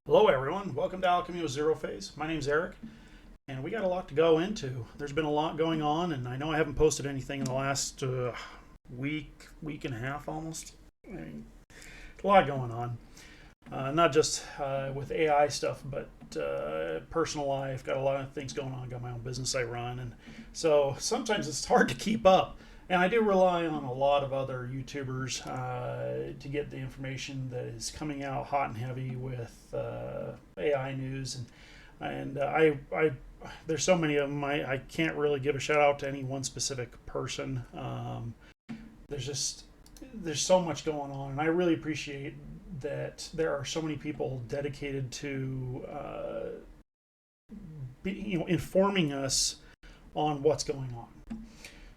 Hello everyone, welcome to Alchemy with Zero Phase. My name's Eric, and we got a lot to go into. There's been a lot going on, and I know I haven't posted anything in the last week and a half almost. A lot going on. Not just with AI stuff, but personal life. Got a lot of things going on. Got my own business I run, and so sometimes it's hard to keep up. And I do rely on a lot of other YouTubers to get the information that is coming out hot and heavy with AI news, and I there's so many of them. I can't really give a shout out to any one specific person. There's so much going on, and I really appreciate that there are so many people dedicated to informing us on what's going on.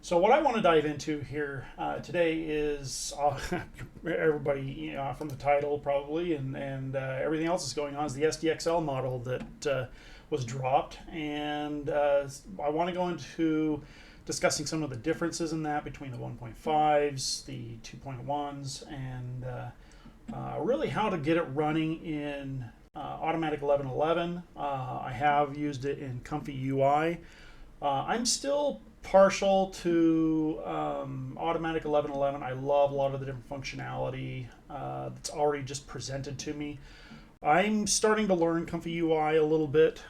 So what I want to dive into here today is everybody, from the title probably, and everything else that's going on is the SDXL model that was dropped, and I want to go into discussing some of the differences in that between the 1.5s, the 2.1s, and really how to get it running in Automatic 11.11. I have used it in Comfy UI. I'm still partial to Automatic 11.11. I love a lot of the different functionality that's already just presented to me. I'm starting to learn Comfy UI a little bit.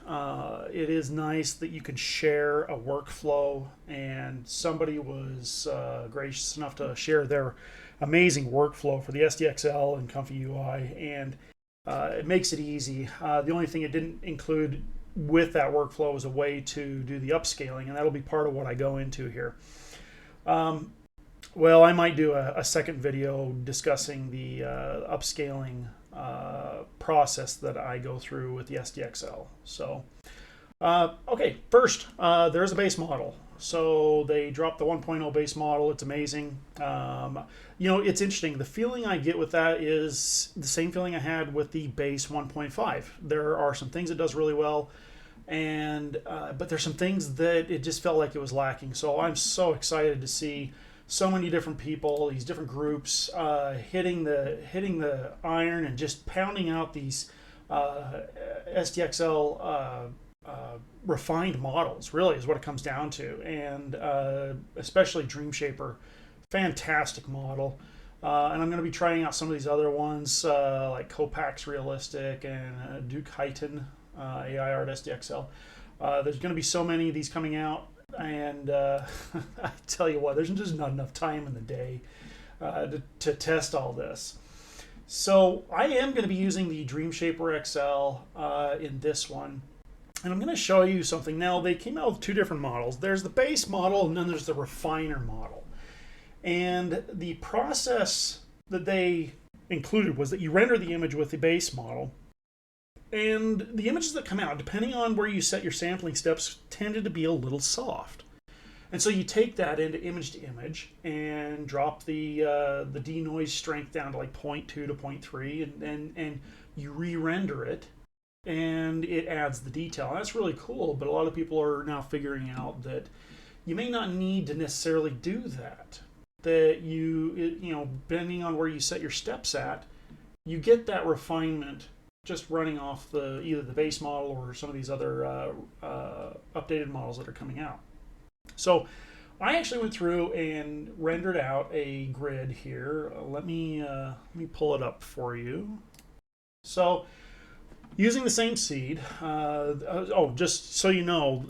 It is nice that you can share a workflow, and somebody was gracious enough to share their amazing workflow for the SDXL and Comfy UI, and it makes it easy. The only thing it didn't include with that workflow is a way to do the upscaling, and that'll be part of what I go into here. Well, I might do a second video discussing the upscaling process that I go through with the SDXL. So, okay, first, there's a base model. So they dropped the 1.0 base model. It's amazing. It's interesting. The feeling I get with that is the same feeling I had with the base 1.5. There are some things it does really well, and but there's some things that it just felt like it was lacking. So I'm so excited to see so many different people, these different groups hitting the iron and just pounding out these SDXL refined models, really is what it comes down to. And especially Dreamshaper, fantastic model. And I'm going to be trying out some of these other ones like Copax Realistic and Duke Heighten AI Art SDXL. There's going to be so many of these coming out, and I tell you what, there's just not enough time in the day to test all this. So I am going to be using the Dreamshaper XL in this one. And I'm going to show you something. Now, they came out with two different models. There's the base model, and then there's the refiner model. And the process that they included was that you render the image with the base model. And the images that come out, depending on where you set your sampling steps, tended to be a little soft. And so you take that into image to image and drop the denoise strength down to like 0.2 to 0.3, and you re-render it, and it adds the detail. And that's really cool, but a lot of people are now figuring out that you may not need to necessarily do that. That depending on where you set your steps at, you get that refinement just running off either the base model or some of these other updated models that are coming out. So I actually went through and rendered out a grid here. Let me pull it up for you. So, using the same seed, just so you know,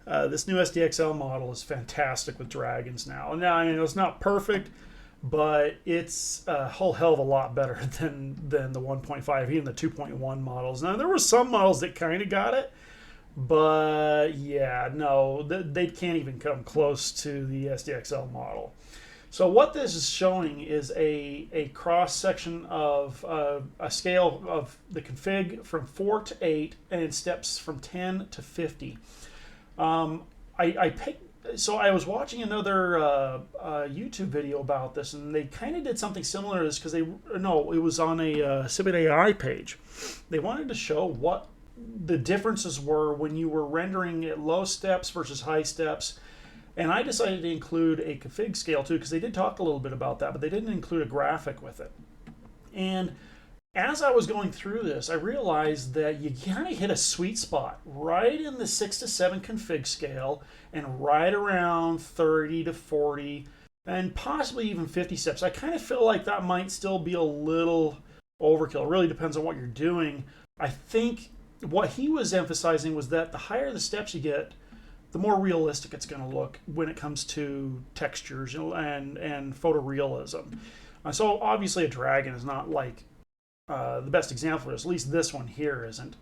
this new SDXL model is fantastic with dragons now. Now, I mean, it's not perfect, but it's a whole hell of a lot better than the 1.5, even the 2.1 models. Now, there were some models that kind of got it, but yeah, no, they can't even come close to the SDXL model. So what this is showing is a cross-section of a scale of the config from 4 to 8 and steps from 10 to 50. So I was watching another YouTube video about this, and they kind of did something similar to this because it was on a Civil AI page. They wanted to show what the differences were when you were rendering at low steps versus high steps. And I decided to include a config scale too, because they did talk a little bit about that, but they didn't include a graphic with it. And as I was going through this, I realized that you kind of hit a sweet spot right in the 6 to 7 config scale and right around 30 to 40 and possibly even 50 steps. I kind of feel like that might still be a little overkill. It really depends on what you're doing. I think what he was emphasizing was that the higher the steps you get, the more realistic it's going to look when it comes to textures and photorealism. So obviously a dragon is not like the best example is, at least this one here isn't.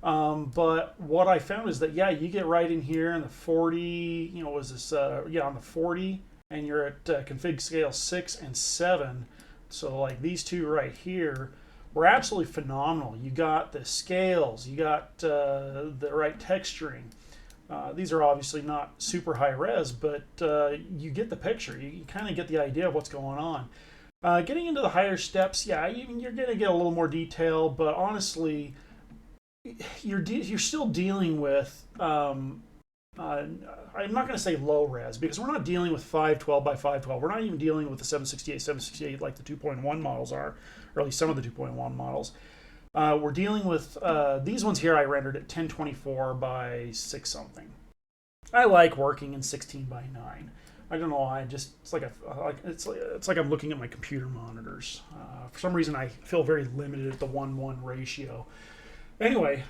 But what I found is that, yeah, you get right in here in the 40, you know, was this, yeah, on the 40, and you're at config scale 6 and 7. So like these two right here were absolutely phenomenal. You got the scales, you got the right texturing. These are obviously not super high res, but you get the picture. You kind of get the idea of what's going on. Getting into the higher steps, yeah, you're going to get a little more detail, but honestly, you're still dealing with, I'm not going to say low res, because we're not dealing with 512 by 512. We're not even dealing with the 768 like the 2.1 models are, or at least some of the 2.1 models. We're dealing with, these ones here I rendered at 1024 by 6 something. I like working in 16 by 9. I don't know why. It's like I'm looking at my computer monitors. For some reason, I feel very limited at the 1:1 ratio. Anyway,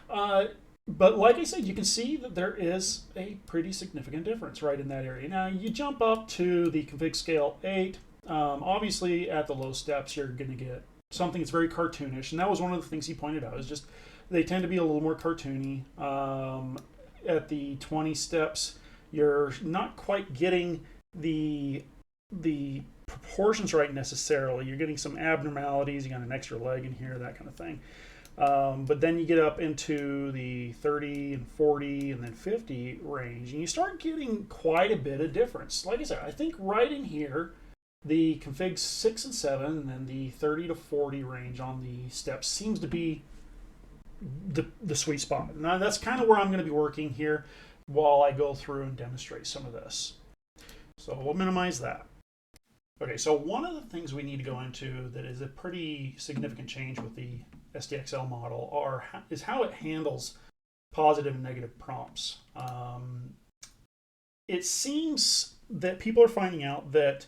but like I said, you can see that there is a pretty significant difference right in that area. Now you jump up to the config scale 8. Obviously, at the low steps, you're going to get something that's very cartoonish, and that was one of the things he pointed out. Is just they tend to be a little more cartoony. At the 20 steps, you're not quite getting the proportions right necessarily. You're getting some abnormalities. You got an extra leg in here, that kind of thing. But then you get up into the 30 and 40 and then 50 range, and you start getting quite a bit of difference. Like I said, I think right in here, the config 6 and 7 and then the 30 to 40 range on the steps seems to be the sweet spot. Now that's kind of where I'm going to be working here while I go through and demonstrate some of this. So we'll minimize that. Okay, so one of the things we need to go into that is a pretty significant change with the SDXL model is how it handles positive and negative prompts. It seems that people are finding out that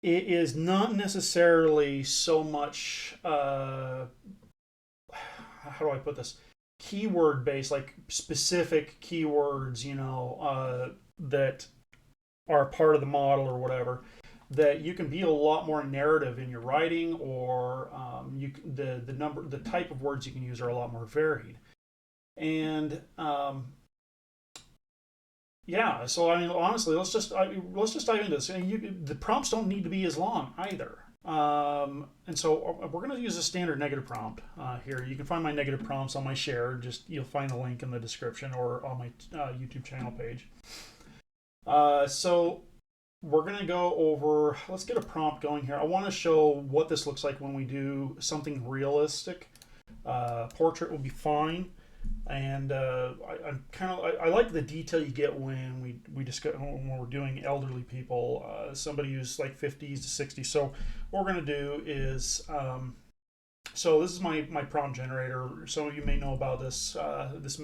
it is not necessarily so much, how do I put this, keyword based, like specific keywords, you know, that are part of the model or whatever, that you can be a lot more narrative in your writing, or the type of words you can use are a lot more varied. And yeah, so I mean, honestly, let's just dive into this. The prompts don't need to be as long either. And so we're going to use a standard negative prompt here. You can find my negative prompts on my share. You'll find the link in the description or on my YouTube channel page. So we're going to go over, let's get a prompt going here. I want to show what this looks like when we do something realistic. Portrait will be fine. And I like the detail you get when we discuss, when we're doing elderly people, somebody who's like 50s to 60s. So what we're going to do is, so this is my prompt generator. Some of you may know about this. This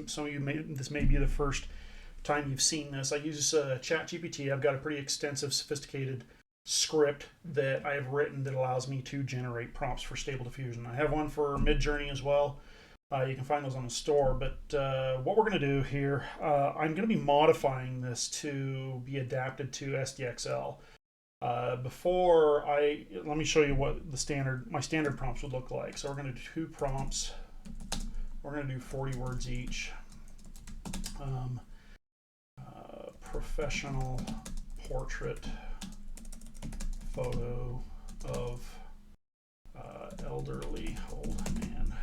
may be the first time you've seen this. I use ChatGPT. I've got a pretty extensive, sophisticated script that I have written that allows me to generate prompts for Stable Diffusion. I have one for Midjourney as well. You can find those on the store, but what we're going to do here, I'm going to be modifying this to be adapted to SDXL. Let me show you what my standard prompts would look like. So we're going to do 2 prompts. We're going to do 40 words each. Professional portrait photo of elderly old man.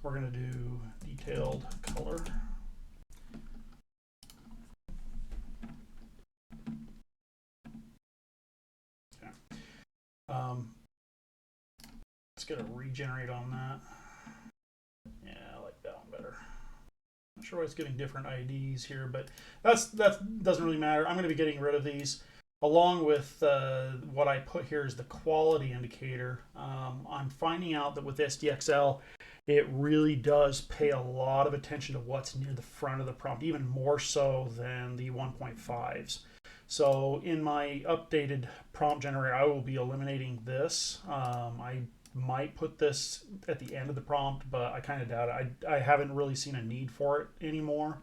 We're going to do detailed color. Okay. Let's get a regenerate on that. Yeah, I like that one better. I'm not sure why it's getting different IDs here, but that doesn't really matter. I'm going to be getting rid of these. along with what I put here is the quality indicator. I'm finding out that with SDXL, it really does pay a lot of attention to what's near the front of the prompt, even more so than the 1.5s. So in my updated prompt generator, I will be eliminating this. I might put this at the end of the prompt, but I kind of doubt it. I haven't really seen a need for it anymore.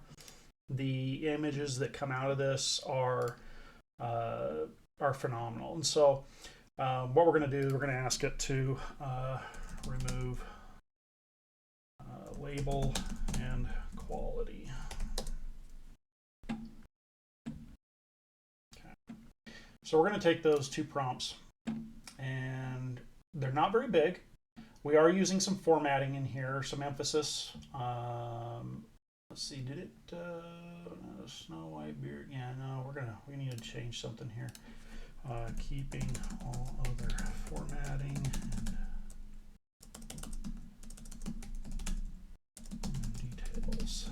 The images that come out of this are phenomenal. And so what we're going to do is we're going to ask it to remove label and quality. Okay. So we're going to take those two prompts, and they're not very big. We are using some formatting in here, some emphasis. Let's see, did it Snow White Beard? Yeah, no, we need to change something here. Keeping all other formatting and details.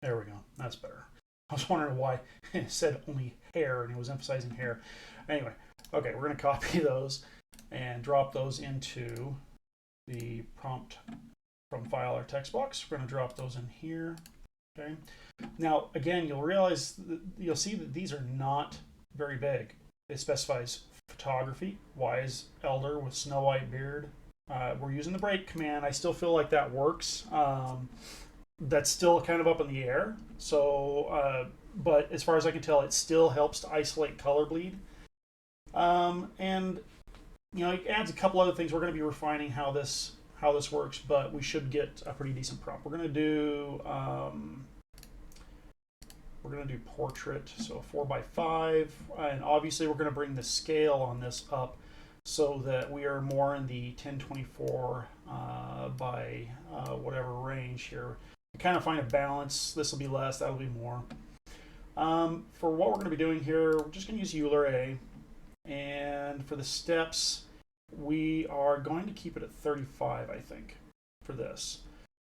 There we go. That's better. I was wondering why it said only hair and it was emphasizing hair. Anyway, okay, we're going to copy those and drop those into the prompt from file or text box. We're going to drop those in here. Okay. Now, again, you'll see that these are not very big. It specifies photography, wise elder with snow white beard. We're using the break command. I still feel like that works. That's still kind of up in the air. So, but as far as I can tell, it still helps to isolate color bleed. And it adds a couple other things. We're going to be refining how this works, but we should get a pretty decent prompt. We're going to do portrait, so 4x5, and obviously we're going to bring the scale on this up so that we are more in the 1024 by whatever range here. We kind of find a balance. This will be less, that'll be more. For what we're going to be doing here, we're just going to use Euler A. And for the steps, we are going to keep it at 35, I think, for this.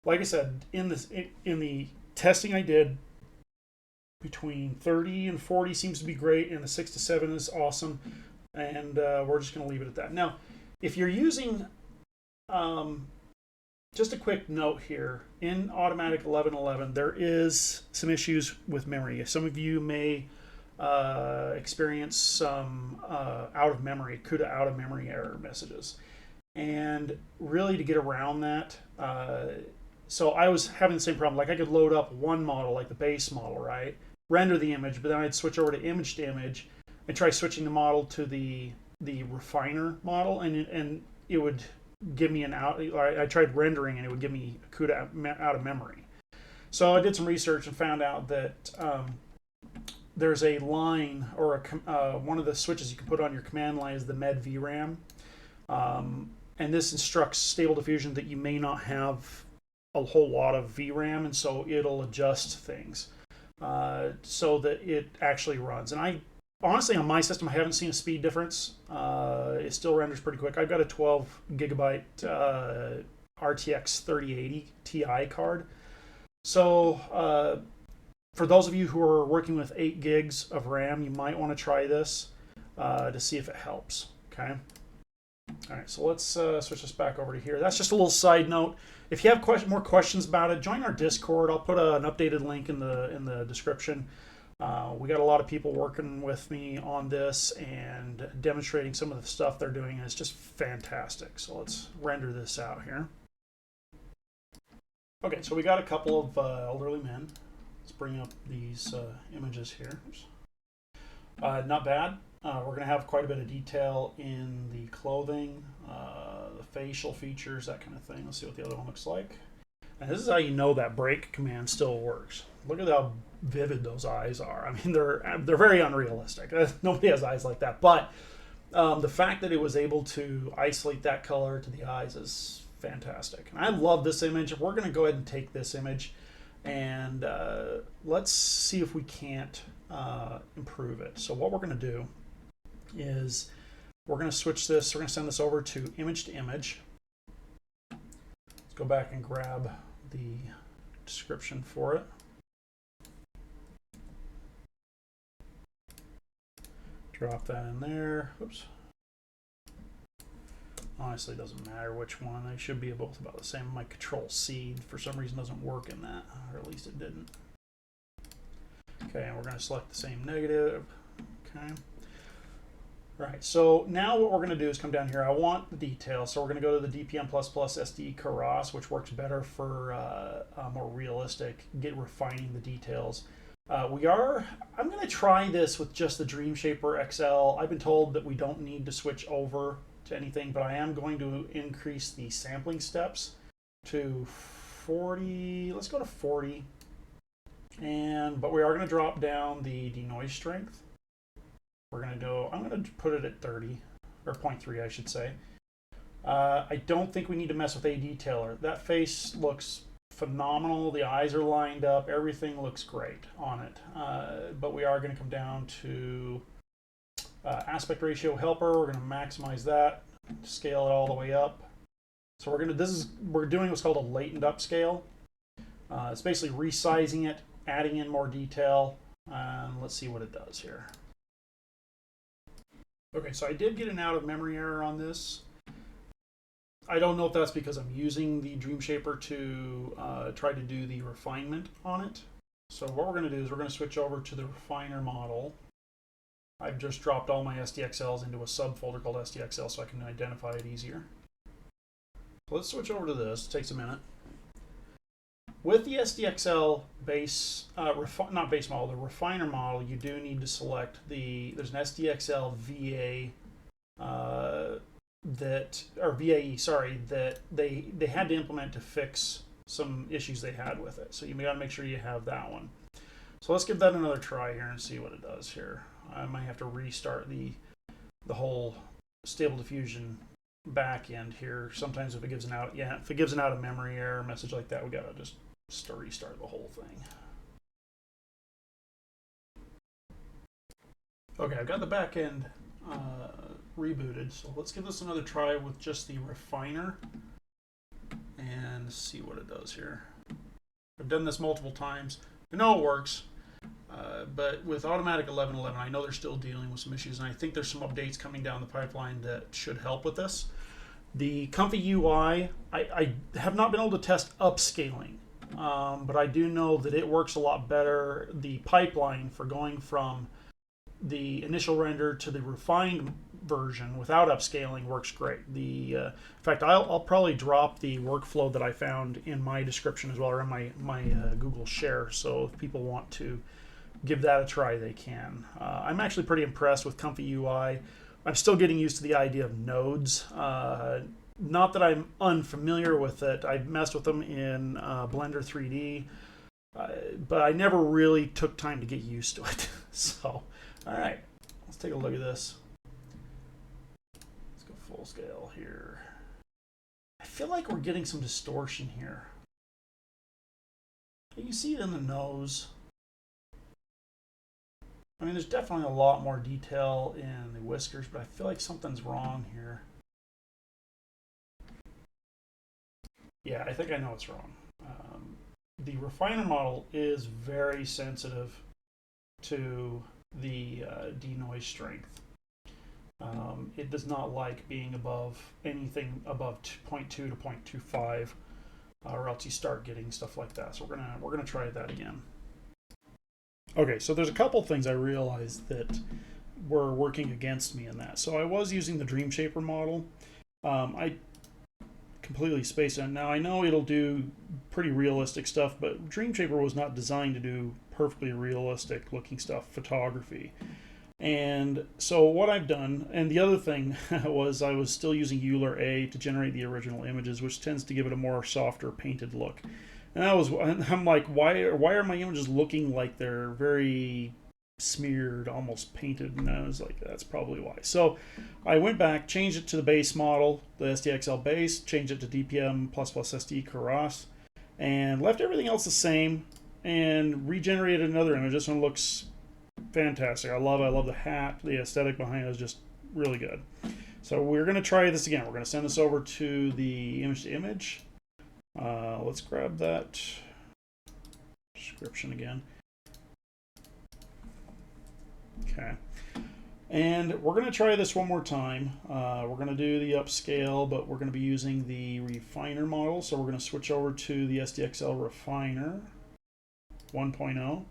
Like I said, in the testing I did, between 30 and 40 seems to be great, and the 6 to 7 is awesome. And we're just going to leave it at that. Now, if you're using, just a quick note here, in Automatic 1111, there is some issues with memory. Some of you may experience some out of memory, CUDA out of memory error messages. And really to get around that, so I was having the same problem. Like I could load up one model, like the base model, right? Render the image, but then I'd switch over to image and try switching the model to the refiner model, and it would give me an out. I tried rendering and it would give me CUDA out of memory. So I did some research and found out that there's a line or one of the switches you can put on your command line is the med VRAM, and this instructs Stable Diffusion that you may not have a whole lot of VRAM, and so it'll adjust things so that it actually runs. And I honestly, on my system, I haven't seen a speed difference. It still renders pretty quick. I've got a 12 gigabyte RTX 3080 Ti card. So for those of you who are working with 8 gigs of RAM, you might want to try this to see if it helps. Okay. All right, so let's switch this back over to here. That's just a little side note. If you have more questions about it, join our Discord. I'll put an updated link in the description. We got a lot of people working with me on this and demonstrating some of the stuff they're doing, and it's just fantastic. So let's render this out here. Okay, so we got a couple of elderly men. Let's bring up these images here. Not bad. We're going to have quite a bit of detail in the clothing, the facial features, that kind of thing. Let's see what the other one looks like. And this is how you know that break command still works. Look at how vivid those eyes are. I mean, they're very unrealistic. Nobody has eyes like that. But the fact that it was able to isolate that color to the eyes is fantastic. And I love this image. We're going to go ahead and take this image and let's see if we can't improve it. So what we're going to do is we're going to switch this. We're going to send this over to image. Let's go back and grab the description for it. Drop that in there. Oops. Honestly, it doesn't matter which one. They should be both about the same. My Control C for some reason doesn't work in that, or at least it didn't. Okay, and we're going to select the same negative. Okay. Right, so now what we're going to do is come down here. I want the details, so we're going to go to the DPM++ SD Keras, which works better for more realistic, refining the details. I'm going to try this with just the Dreamshaper XL. I've been told that we don't need to switch over to anything, but I am going to increase the sampling steps to 40. Let's go to 40. But we are going to drop down the denoise strength. We're going to go, I'm going to put it at 30, or 0.3 I should say. I don't think we need to mess with a detailer. That face looks phenomenal. The eyes are lined up. Everything looks great on it. But we are going to come down to aspect ratio helper. We're going to maximize that, scale it all the way up. So we're doing what's called a latent upscale. It's basically resizing it, adding in more detail, and let's see what it does here. Okay, so I did get an out of memory error on this. I don't know if that's because I'm using the Dreamshaper to try to do the refinement on it. So what we're going to do is we're going to switch over to the refiner model. I've just dropped all my SDXLs into a subfolder called SDXL so I can identify it easier. So let's switch over to this. It takes a minute. With the SDXL base, not base model, the refiner model, you do need to select there's an SDXL VA VAE, sorry, that they had to implement to fix some issues they had with it. So you got to make sure you have that one. So let's give that another try here and see what it does here. I might have to restart the whole Stable Diffusion back end here. Sometimes if it gives an out, if it gives an out of memory error message like that, we got to just restart the whole thing. Okay, I've got the back end rebooted, so let's give this another try with just the refiner and see what it does here. I've done this multiple times. I know it works, but with automatic 11.11, I know they're still dealing with some issues, and I think there's some updates coming down the pipeline that should help with this. The Comfy UI, I have not been able to test upscaling. But I do know that it works a lot better. The pipeline for going from the initial render to the refined version without upscaling works great. In fact, I'll probably drop the workflow that I found in my description as well, or in my Google share. So if people want to give that a try, they can. I'm actually pretty impressed with Comfy UI. I'm still getting used to the idea of nodes. Not that I'm unfamiliar with it. I've messed with them in Blender 3D, but I never really took time to get used to it. So, all right, let's take a look at this. Let's go full scale here. I feel like we're getting some distortion here. You can see it in the nose. I mean, there's definitely a lot more detail in the whiskers, but I feel like something's wrong here. Yeah, I think I know what's wrong. The refiner model is very sensitive to the denoise strength. It does not like being above anything above 0.2 to 0.25, or else you start getting stuff like that. So we're gonna try that again. Okay, so there's a couple things I realized that were working against me in that. So I was using the Dreamshaper model. I completely spaced on. Now I know it'll do pretty realistic stuff, but Dreamshaper was not designed to do perfectly realistic looking stuff, photography. And so what I've done, and the other thing was I was still using Euler A to generate the original images, which tends to give it a more softer painted look. And I'm like, why are my images looking like they're very smeared, almost painted? And I was like, that's probably why. So I went back, changed it to the base model, the SDXL base, changed it to DPM++ SD Keras, and left everything else the same, and regenerated another image. This one looks fantastic. I love the hat. The aesthetic behind it is just really good. So we're going to try this again. We're going to send this over to the image to image. Let's grab that description again. Okay. And we're going to try this one more time. We're going to do the upscale, but we're going to be using the refiner model. So we're going to switch over to the SDXL refiner 1.0.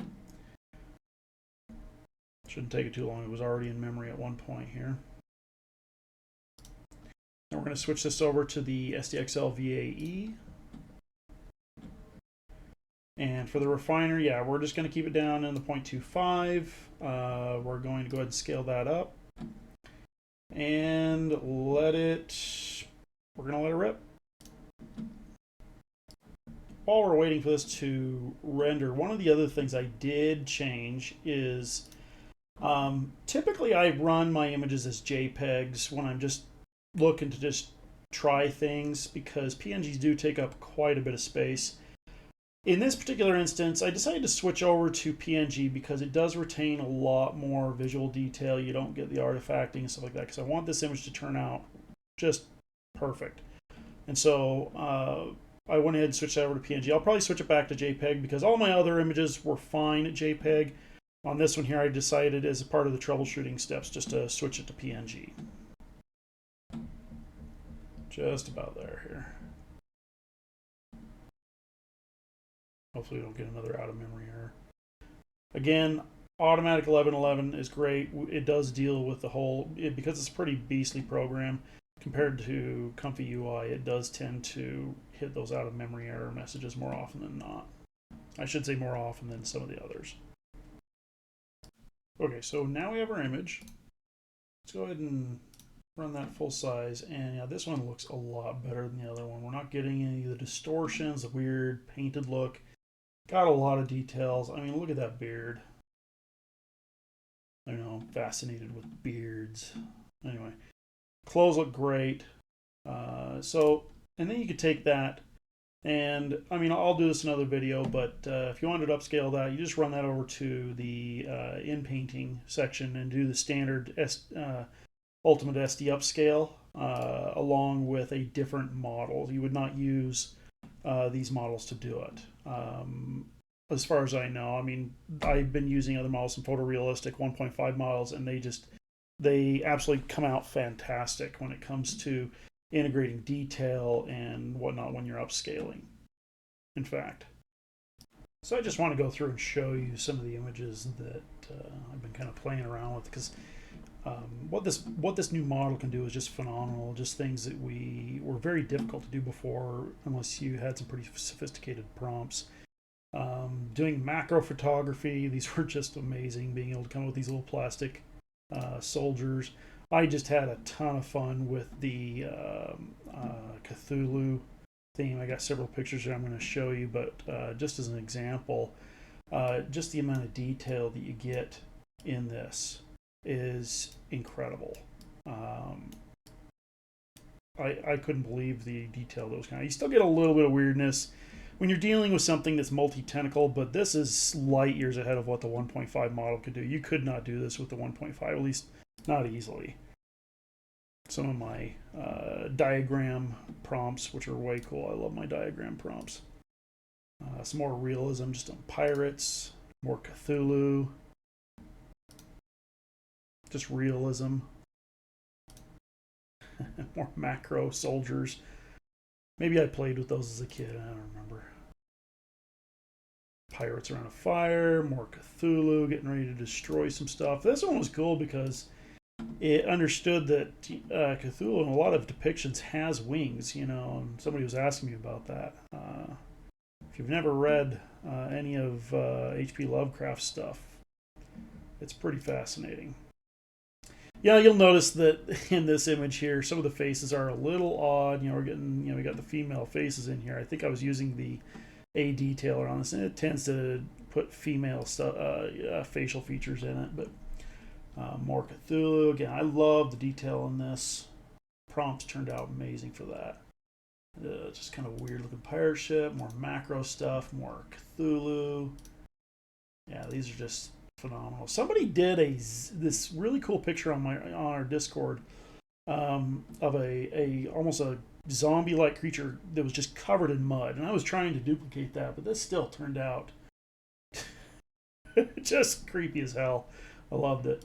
Shouldn't take it too long. It was already in memory at one point here. Now we're going to switch this over to the SDXL VAE. And for the refiner, yeah, we're just going to keep it down in the 0.25. We're going to go ahead and scale that up. And we're going to let it rip. While we're waiting for this to render, one of the other things I did change is typically I run my images as JPEGs when I'm just looking to just try things, because PNGs do take up quite a bit of space. In this particular instance, I decided to switch over to PNG because it does retain a lot more visual detail. You don't get the artifacting and stuff like that, because I want this image to turn out just perfect. And so I went ahead and switched that over to PNG. I'll probably switch it back to JPEG because all my other images were fine at JPEG. On this one here, I decided as a part of the troubleshooting steps just to switch it to PNG. Just about there here. Hopefully we don't get another out of memory error. Again, automatic 1111 is great. It does deal with the whole, because it's a pretty beastly program compared to Comfy UI, it does tend to hit those out of memory error messages more often than not. I should say more often than some of the others. Okay, so now we have our image. Let's go ahead and run that full size, and yeah, this one looks a lot better than the other one. We're not getting any of the distortions, the weird painted look. Got a lot of details. I mean, look at that beard. I know, I'm fascinated with beards. Anyway, clothes look great. And then you could take that, and I mean, I'll do this in another video, but if you wanted to upscale that, you just run that over to the in painting section and do the standard Ultimate SD upscale along with a different model. You would not use these models to do it. As far as I know, I mean, I've been using other models, some photorealistic 1.5 models, and they absolutely come out fantastic when it comes to integrating detail and whatnot when you're upscaling, in fact. So I just want to go through and show you some of the images that I've been kind of playing around with, because what this new model can do is just phenomenal. Just things that were very difficult to do before, unless you had some pretty sophisticated prompts. Doing macro photography, these were just amazing. Being able to come up with these little plastic soldiers. I just had a ton of fun with the Cthulhu theme. I got several pictures that I'm going to show you, but just as an example, just the amount of detail that you get in this is incredible. I couldn't believe the detail that was kind of. You still get a little bit of weirdness when you're dealing with something that's multi-tentacle, but this is light years ahead of what the 1.5 model could do. You could not do this with the 1.5, at least not easily. Some of my diagram prompts, which are way cool. I love my diagram prompts. Some more realism, just on pirates, more Cthulhu. Just realism. More macro soldiers. Maybe I played with those as a kid, I don't remember. Pirates around a fire, more Cthulhu, getting ready to destroy some stuff. This one was cool because it understood that Cthulhu in a lot of depictions has wings, you know, and somebody was asking me about that. If you've never read any of H.P. Lovecraft's stuff, it's pretty fascinating. Yeah, you'll notice that in this image here, some of the faces are a little odd. You know, we're getting, you know, we got the female faces in here. I think I was using the A detailer on this, and it tends to put female facial features in it. But more Cthulhu. Again, I love the detail in this. Prompts turned out amazing for that. Just kind of weird looking pirate ship, more macro stuff, more Cthulhu. Yeah, these are just phenomenal. Somebody did this really cool picture on our Discord of a almost a zombie-like creature that was just covered in mud, and I was trying to duplicate that, but this still turned out just creepy as hell. I loved it.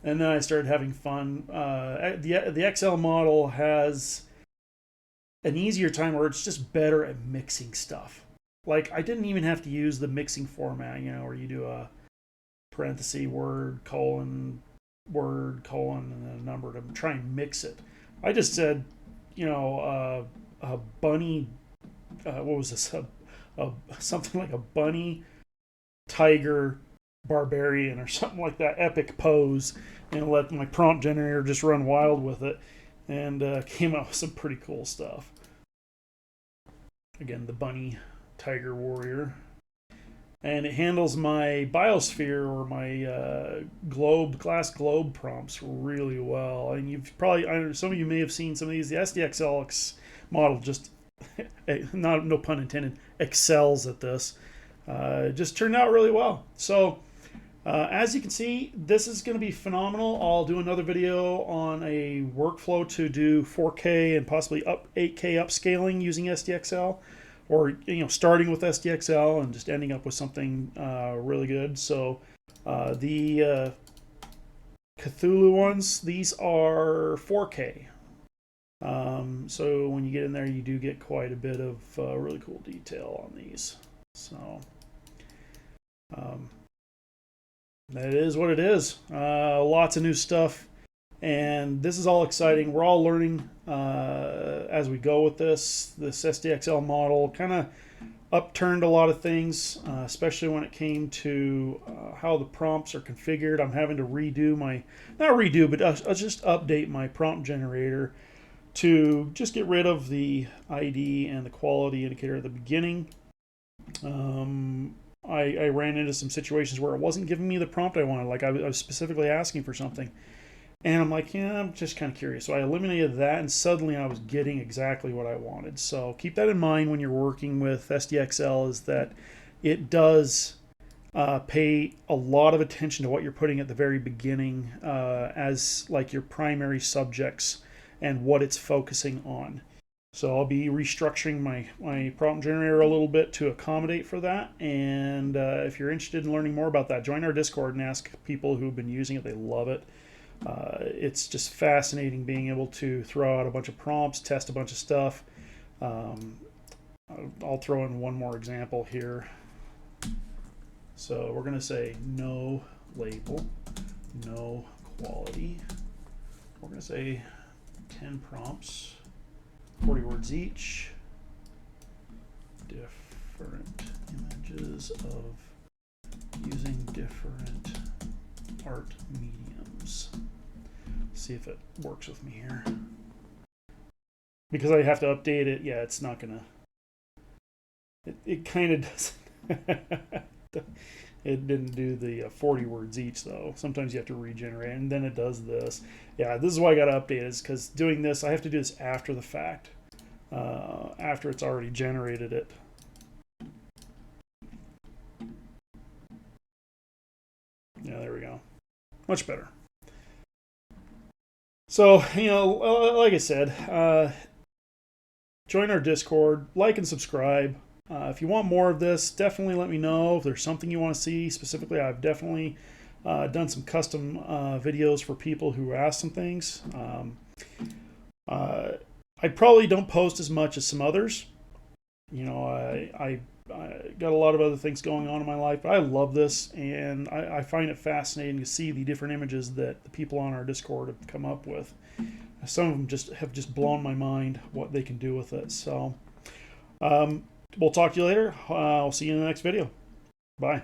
And then I started having fun. The XL model has an easier time where it's just better at mixing stuff. Like, I didn't even have to use the mixing format, you know, where you do a parenthesis, word, colon, and then a number to try and mix it. I just said, you know, a bunny, what was this? Something like a bunny, tiger, barbarian, or something like that, epic pose, and let my prompt generator just run wild with it, and came out with some pretty cool stuff. Again, the bunny, tiger, warrior. And it handles my biosphere or my glass globe prompts really well. And you've probably, some of you may have seen some of these. The SDXL model just, no pun intended, excels at this. Just turned out really well. So as you can see, this is going to be phenomenal. I'll do another video on a workflow to do 4K and possibly 8K upscaling using SDXL. Or, you know, starting with SDXL and just ending up with something really good. So the Cthulhu ones, these are 4K. So when you get in there, you do get quite a bit of really cool detail on these. So that is what it is. Lots of new stuff. And this is all exciting. We're all learning as we go with this. This SDXL model kind of upturned a lot of things, especially when it came to how the prompts are configured. I'm having to redo not redo, but I'll just update my prompt generator to just get rid of the ID and the quality indicator at the beginning. I ran into some situations where it wasn't giving me the prompt I wanted. Like I was specifically asking for something. And I'm like, yeah, I'm just kind of curious. So I eliminated that, and suddenly I was getting exactly what I wanted. So keep that in mind when you're working with SDXL, is that it does pay a lot of attention to what you're putting at the very beginning as like your primary subjects and what it's focusing on. So I'll be restructuring my prompt generator a little bit to accommodate for that. And if you're interested in learning more about that, join our Discord and ask people who've been using it. They love it. It's just fascinating being able to throw out a bunch of prompts, test a bunch of stuff. I'll throw in one more example here. So we're going to say no label, no quality. We're going to say 10 prompts, 40 words each, different images of using different art mediums. See if it works with me here. Because I have to update it, yeah, it's not gonna. It kind of doesn't. It didn't do the 40 words each though. Sometimes you have to regenerate, and then it does this. Yeah, this is why I got to update it, is because doing this, I have to do this after the fact, after it's already generated it. Yeah, there we go. Much better. So, you know, like I said, join our Discord, like and subscribe. If you want more of this, definitely let me know. If there's something you want to see specifically, I've definitely done some custom videos for people who ask some things. I probably don't post as much as some others. You know, I got a lot of other things going on in my life, but I love this, and I find it fascinating to see the different images that the people on our Discord have come up with. Some of them have just blown my mind what they can do with it. So we'll talk to you later. I'll see you in the next video. Bye.